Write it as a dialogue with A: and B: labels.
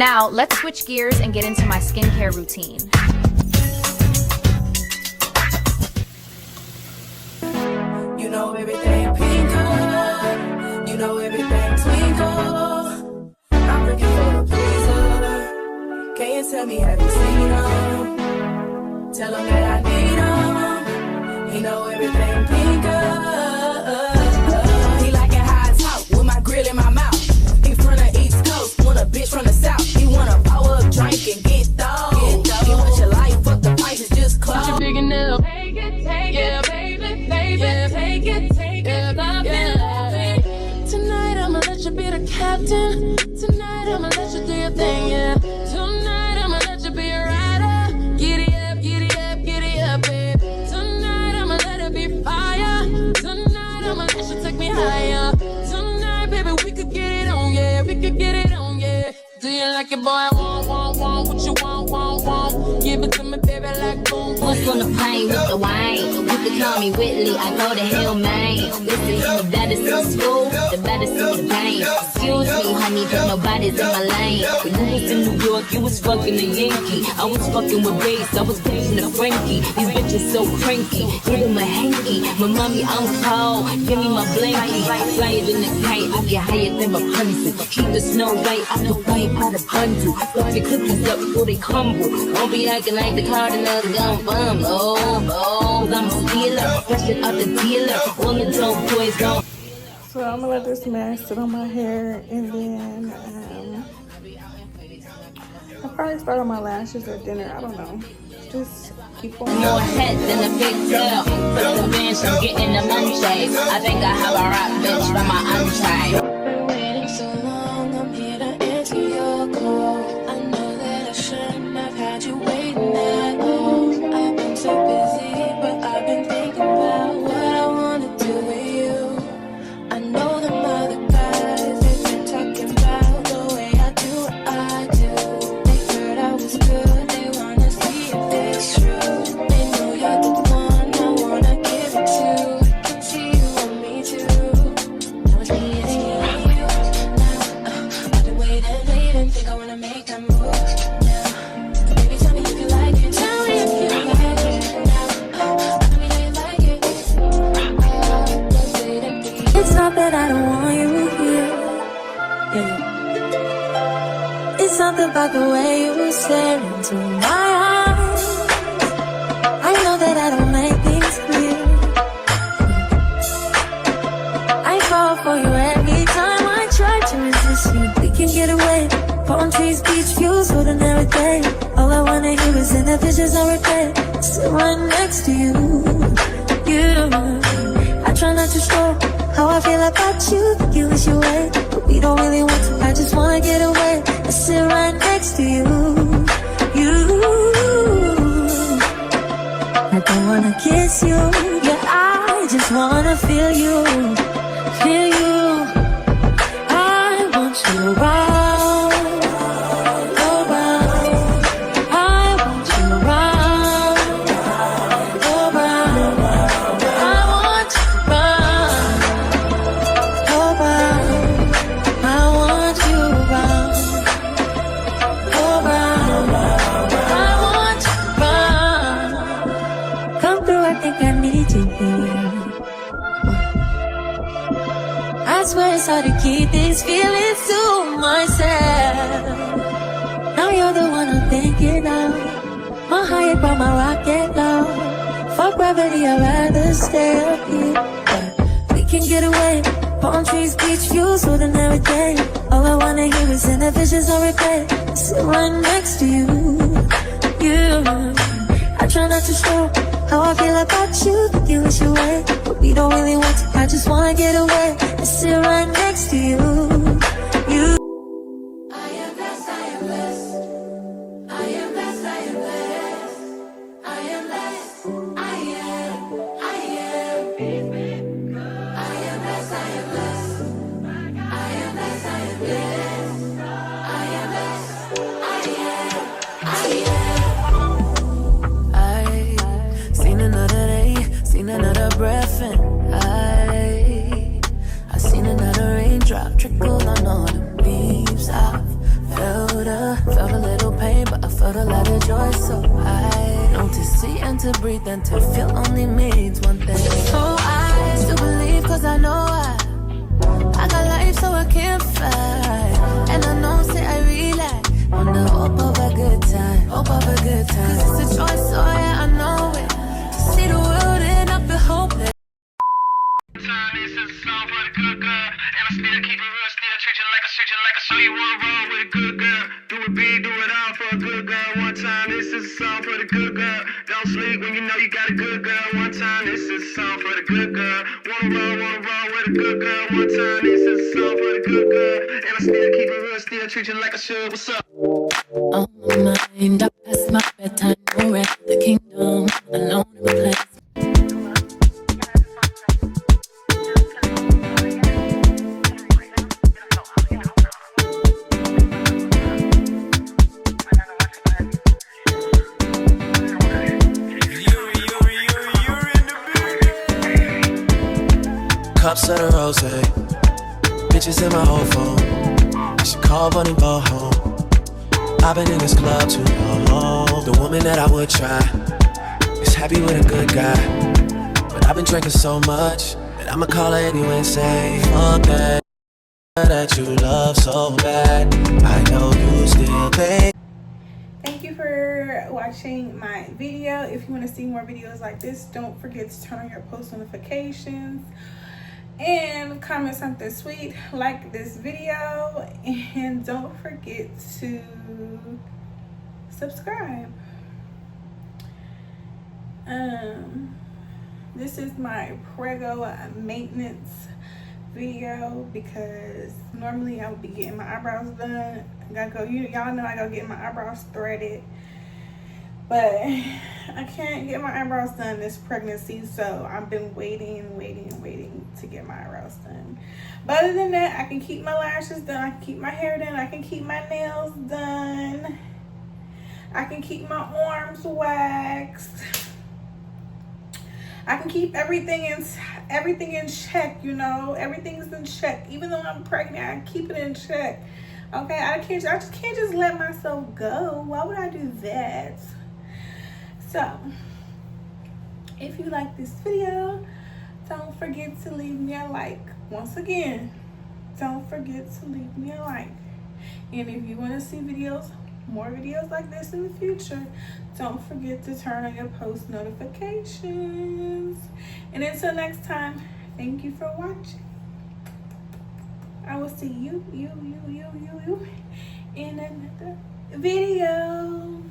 A: Now, let's switch gears and get into my skincare routine.
B: You know everything pink, you know everything twinkle. I'm looking for a pleaser. Can you tell me, have you seen him? Tell him that I need him. He know everything pink. He like it how I talk with my grill in my mouth. He from the East Coast, want a bitch from the South. He wanna power up, drink and get stoned. He want your life, fuck the price, it's just close.
C: You're big enough. Take it, yeah, baby, baby, yeah. Take it, love it, love it. Tonight I'ma let you be the captain. Tonight I'ma let you do your thing, yeah. Tonight I'ma let you be a rider. Giddy up, giddy up, giddy up, babe. Tonight I'ma let it be fire. Tonight I'ma let you take me higher. Tonight, baby, we could get it on, yeah. We could get it on, yeah. Do you like it, boy? Want, what you want. Give it to me, baby, like boom.
D: What's on the plane with the wine? You can call me Whitley, I go to hell, man. Listen, the baddest in the school, the baddest in the game. Excuse me, honey, but nobody's in my lane. When you was in New York, you was fucking a Yankee. I was fucking with bass, I was paying the Frankie. These bitches so cranky, give them a hanky. My mommy, I'm cold, give me my blankie. Flyer than a kite, I get higher than my pencil. Keep the snow white, I can fly by the bundle. Fuck your cookies up before they crumble. Won't be acting like the Cardinals gon' bum. Oh, I'm a stealer, fresh it out the dealer. All the dope boys gon'.
E: So I'm gonna let this mask sit on my hair, and then I'll probably start on my lashes at dinner. I don't know. Just keep on.
D: More head than a big tail. Put the bench, I'm getting the money shades. I think I have a rock bitch from my untried.
C: Been waiting so long, I'm here to answer your call. I know that I shouldn't have had you waiting that long. I've been so busy, but I've been thinking about what I wanna do with you. I know the other guys, they've been talking about the way I do what I do. They heard I was good, they wanna see if it's true. They know you're the one I wanna give it to. I can see you want me too. Now it's me and you. Now I've been waiting, think I wanna make that move. Now, baby, tell me if you like it. Tell me if you like it. Now, tell me how you like it. Let's wait and be. It's not that I don't want you here. Yeah. It's something about the way you stare into my eyes. I know that I don't make things clear. I fall for you every time I try to resist you. We can get away. Palm trees, beach views, food and everything. All I wanna hear is in the visions I regret. Sit right next to you. I try not to show how I feel about you. Think you wish you away, but we don't really want to. I just wanna get away. I sit right next to you. I don't wanna kiss you. Yeah, I just wanna feel you. Feel you. I want you around, around. I want you around, around. I want you around, around. I want you around, around. I want you around. Come through, I think I need you here. I swear it's hard to keep these feelings to myself. Now you're the one I'm thinking of. My high brought my rocket low. Fuck gravity, I'd rather stay up here. We can get away. Palm trees, beach views, food and everything. All I wanna hear is in the visions I regret. Sit right next to you. I try not to show how I feel about you. Think you wish you away, but we don't really want to. I just wanna get away and sit right next to you. I am blessed, I am blessed. I am blessed, I am blessed. I am blessed, I am, I am. I am blessed, I am blessed. I am blessed, I am blessed. I am blessed, I am, I am. Seen another day, seen another breath, and I seen another raindrop trickle learn to breathe and to feel only means one thing. So I still believe cause I know I got life so I can't fight. And I know say I relax on the hope of a good time, hope of a good time. Cause it's a choice, so yeah, I know it. To see the world and I feel hopeless.
F: This is a song for the good girl, and I still keep it real, still treating like a show. You wanna roll with a good girl, do it big, do it all for a good girl. One time, this is a song for the good girl. Don't sleep when you know you got a good girl. One time, this is a song for the good girl. Wanna roll with a good girl. One time, this is a song for the good girl, and I still keep it real, still treat you like I should. What's up?
C: On my mind, I pass my bedtime, no rest, the kingdom, alone in my place.
G: Cups of the rose, bitches in my whole phone. I should call one and go home. I've been in this club too long. The woman that I would try is happy with a good guy, but I've been drinking so much that I'ma call her anyway and say, fuck that you love so bad. I know you still think.
E: Thank you for watching my video. If you want to see more videos like this, don't forget to turn on your post notifications and comment something sweet, like this video, and don't forget to subscribe. This is my PREGGO maintenance video because normally I would be getting my eyebrows done. I gotta go, y'all know I gotta get my eyebrows threaded, but I can't get my eyebrows done this pregnancy, so I've been waiting to get my eyebrows done. But other than that, I can keep my lashes done, I can keep my hair done, I can keep my nails done, I can keep my arms waxed, I can keep everything in check, you know. Everything's in check. Even though I'm pregnant, I keep it in check. Okay, I just can't just let myself go. Why would I do that? So, if you like this video, don't forget to leave me a like. Once again, don't forget to leave me a like. And if you want to see more videos like this in the future, don't forget to turn on your post notifications. And until next time, thank you for watching. I will see you in another video.